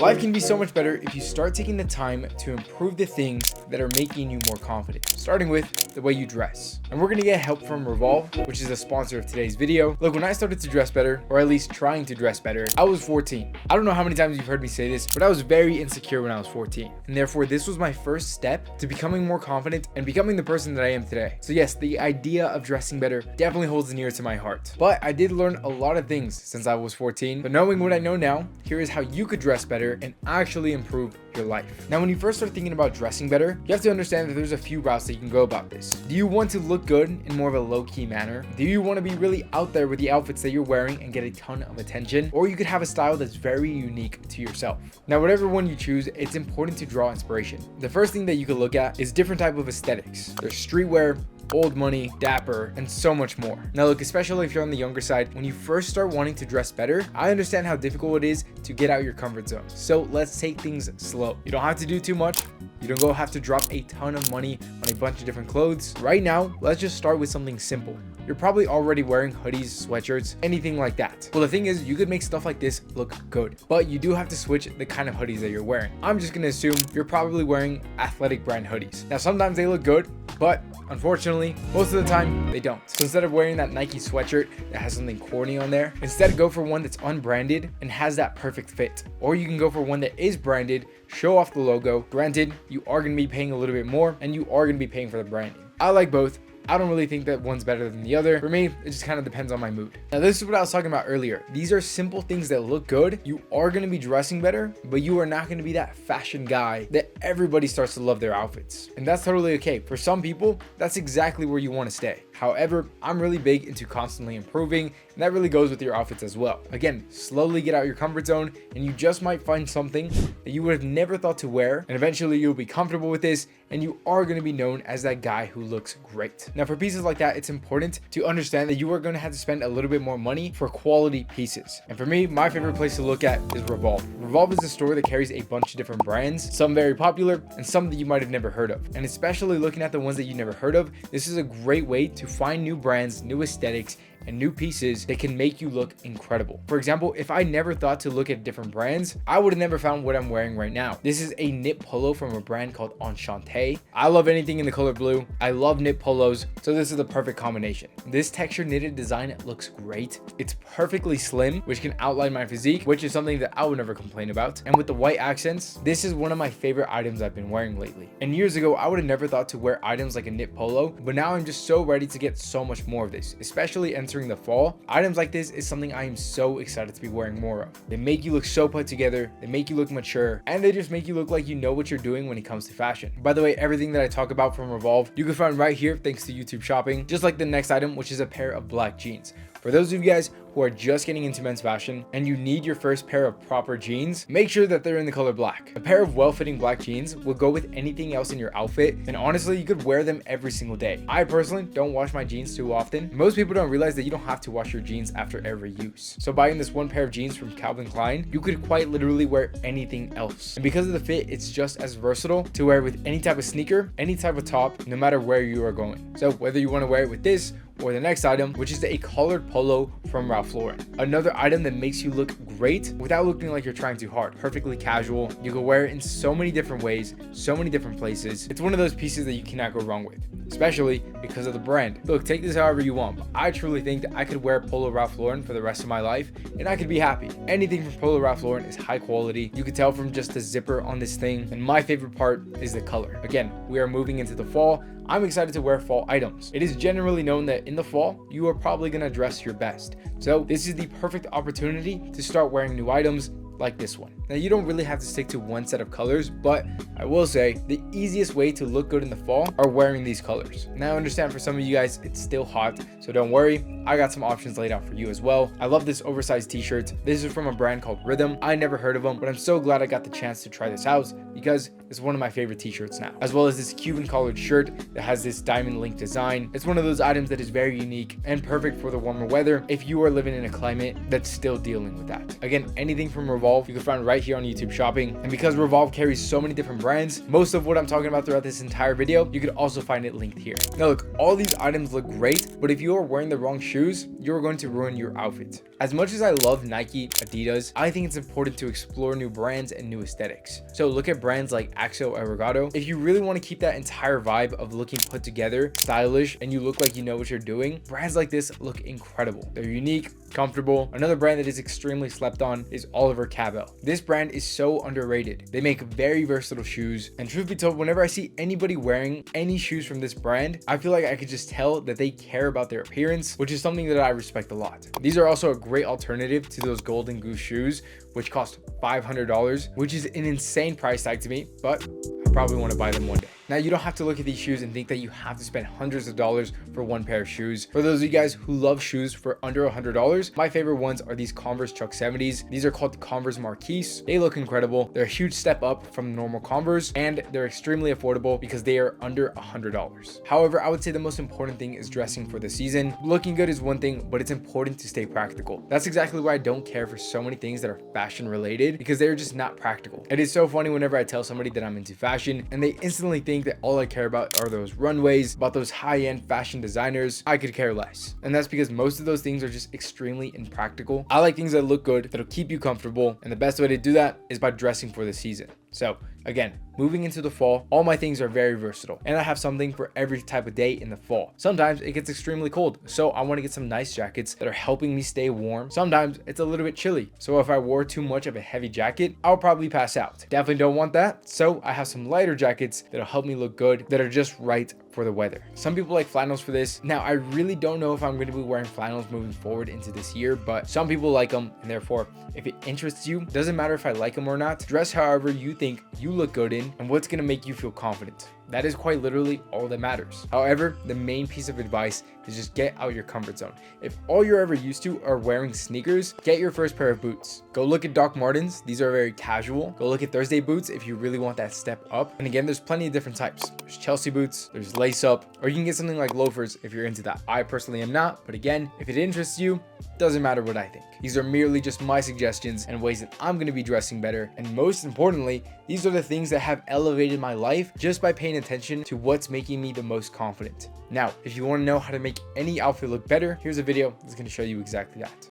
Life can be so much better if you start taking the time to improve the things that are making you more confident, starting with the way you dress. And we're gonna get help from Revolve, which is a sponsor of today's video. Look, when I started to dress better, or at least trying to dress better, I was 14. I don't know how many times you've heard me say this, but I was very insecure when I was 14. And therefore, this was my first step to becoming more confident and becoming the person that I am today. So yes, the idea of dressing better definitely holds near to my heart. But I did learn a lot of things since I was 14. But knowing what I know now, here is how you could dress better and actually improve your life. Now, when you first start thinking about dressing better, you have to understand that there's a few routes that you can go about this. Do you want to look good in more of a low-key manner? Do you want to be really out there with the outfits that you're wearing and get a ton of attention? Or you could have a style that's very unique to yourself. Now, whatever one you choose, it's important to draw inspiration. The first thing that you could look at is different type of aesthetics. There's streetwear, old money, dapper, and so much more. Now look, especially if you're on the younger side, when you first start wanting to dress better, I understand how difficult it is to get out your comfort zone. So let's take things slow. You don't have to do too much. You don't have to drop a ton of money on a bunch of different clothes. Right now, let's just start with something simple. You're probably already wearing hoodies, sweatshirts, anything like that. Well, the thing is, you could make stuff like this look good, but you do have to switch the kind of hoodies that you're wearing. I'm just gonna assume you're probably wearing athletic brand hoodies. Now, sometimes they look good, but unfortunately, most of the time they don't. So instead of wearing that Nike sweatshirt that has something corny on there, instead go for one that's unbranded and has that perfect fit. Or you can go for one that is branded, show off the logo. Granted, you are gonna be paying a little bit more and you are gonna be paying for the branding. I like both. I don't really think that one's better than the other. For me, it just kind of depends on my mood. Now, this is what I was talking about earlier. These are simple things that look good. You are going to be dressing better, but you are not going to be that fashion guy that everybody starts to love their outfits. And that's totally okay. For some people, that's exactly where you want to stay. However, I'm really big into constantly improving, and that really goes with your outfits as well. Again, slowly get out your comfort zone, and you just might find something that you would have never thought to wear, and eventually you'll be comfortable with this, and you are going to be known as that guy who looks great. Now, for pieces like that, it's important to understand that you are going to have to spend a little bit more money for quality pieces. And for me, my favorite place to look at is Revolve. Revolve is a store that carries a bunch of different brands, some very popular and some that you might have never heard of. And especially looking at the ones that you never heard of, this is a great way to find new brands, new aesthetics, and new pieces that can make you look incredible. For example, if I never thought to look at different brands, I would have never found what I'm wearing right now. This is a knit polo from a brand called Enchante. I love anything in the color blue. I love knit polos, so this is the perfect combination. This texture knitted design looks great. It's perfectly slim, which can outline my physique, which is something that I would never complain about. And with the white accents, this is one of my favorite items I've been wearing lately. And years ago, I would have never thought to wear items like a knit polo, but now I'm just so ready to get so much more of this, especially entering the fall. Items like this is something I am so excited to be wearing more of. They make you look so put together, they make you look mature, and they just make you look like you know what you're doing when it comes to fashion. By the way, everything that I talk about from Revolve, you can find right here thanks to YouTube shopping, just like the next item, which is a pair of black jeans. For those of you guys who are just getting into men's fashion and you need your first pair of proper jeans, make sure that they're in the color black. A pair of well-fitting black jeans will go with anything else in your outfit, and honestly, you could wear them every single day. I personally don't wash my jeans too often. Most people don't realize that you don't have to wash your jeans after every use. So buying this one pair of jeans from Calvin Klein, you could quite literally wear anything else. And because of the fit, it's just as versatile to wear with any type of sneaker, any type of top, no matter where you are going. So whether you want to wear it with this or the next item, which is a colored polo from Ralph Lauren. Another item that makes you look great without looking like you're trying too hard. Perfectly casual. You can wear it in so many different ways, so many different places. It's one of those pieces that you cannot go wrong with, especially because of the brand. Look, take this however you want, but I truly think that I could wear Polo Ralph Lauren for the rest of my life and I could be happy. Anything from Polo Ralph Lauren is high quality. You can tell from just the zipper on this thing, and my favorite part is the color. Again, we are moving into the fall. I'm excited to wear fall items. It is generally known that in the fall, you are probably gonna dress your best. So this is the perfect opportunity to start wearing new items like this one. Now, you don't really have to stick to one set of colors, but I will say the easiest way to look good in the fall are wearing these colors. Now, I understand for some of you guys, it's still hot, so don't worry. I got some options laid out for you as well. I love this oversized t-shirt. This is from a brand called Rhythm. I never heard of them, but I'm so glad I got the chance to try this out because it's one of my favorite t-shirts now. As well as this Cuban collared shirt that has this diamond link design. It's one of those items that is very unique and perfect for the warmer weather if you are living in a climate that's still dealing with that. Again, anything from Revolve Revolve, you can find right here on YouTube Shopping. And because Revolve carries so many different brands, most of what I'm talking about throughout this entire video, you could also find it linked here. Now look, all these items look great, but if you are wearing the wrong shoes, you're going to ruin your outfit. As much as I love Nike, Adidas, I think it's important to explore new brands and new aesthetics. So look at brands like Axo Arigato. If you really want to keep that entire vibe of looking put together, stylish, and you look like you know what you're doing, brands like this look incredible. They're unique, comfortable. Another brand that is extremely slept on is Oliver Cabell. This brand is so underrated. They make very versatile shoes, and truth be told, whenever I see anybody wearing any shoes from this brand, I feel like I could just tell that they care about their appearance, which is something that I respect a lot. These are also a great alternative to those Golden Goose shoes, which cost $500, which is an insane price tag to me, but I probably want to buy them one day. Now, you don't have to look at these shoes and think that you have to spend hundreds of dollars for one pair of shoes. For those of you guys who love shoes for under $100, my favorite ones are these Converse Chuck 70s. These are called the Converse Marquise. They look incredible. They're a huge step up from normal Converse, and they're extremely affordable because they are under $100. However, I would say the most important thing is dressing for the season. Looking good is one thing, but it's important to stay practical. That's exactly why I don't care for so many things that are fashion related, because they're just not practical. It is so funny whenever I tell somebody that I'm into fashion and they instantly think that all I care about are those runways, about those high-end fashion designers. I could care less. And that's because most of those things are just extremely impractical. I like things that look good, that'll keep you comfortable, and the best way to do that is by dressing for the season. So again, moving into the fall, all my things are very versatile, and I have something for every type of day in the fall. Sometimes it gets extremely cold, so I want to get some nice jackets that are helping me stay warm. Sometimes it's a little bit chilly, so if I wore too much of a heavy jacket, I'll probably pass out. Definitely don't want that, so I have some lighter jackets that'll help me look good, that are just right for the weather. Some people like flannels for this. Now, I really don't know if I'm going to be wearing flannels moving forward into this year, but some people like them, and therefore, if it interests you, doesn't matter if I like them or not, dress however you think you look good in and what's going to make you feel confident. That is quite literally all that matters. However, the main piece of advice is just get out your comfort zone. If all you're ever used to are wearing sneakers, get your first pair of boots. Go look at Doc Martens. These are very casual. Go look at Thursday boots if you really want that step up. And again, there's plenty of different types. There's Chelsea boots, there's lace up, or you can get something like loafers if you're into that. I personally am not, but again, if it interests you, doesn't matter what I think. These are merely just my suggestions and ways that I'm going to be dressing better. And most importantly, these are the things that have elevated my life just by paying attention to what's making me the most confident. Now, if you want to know how to make any outfit look better, here's a video that's going to show you exactly that.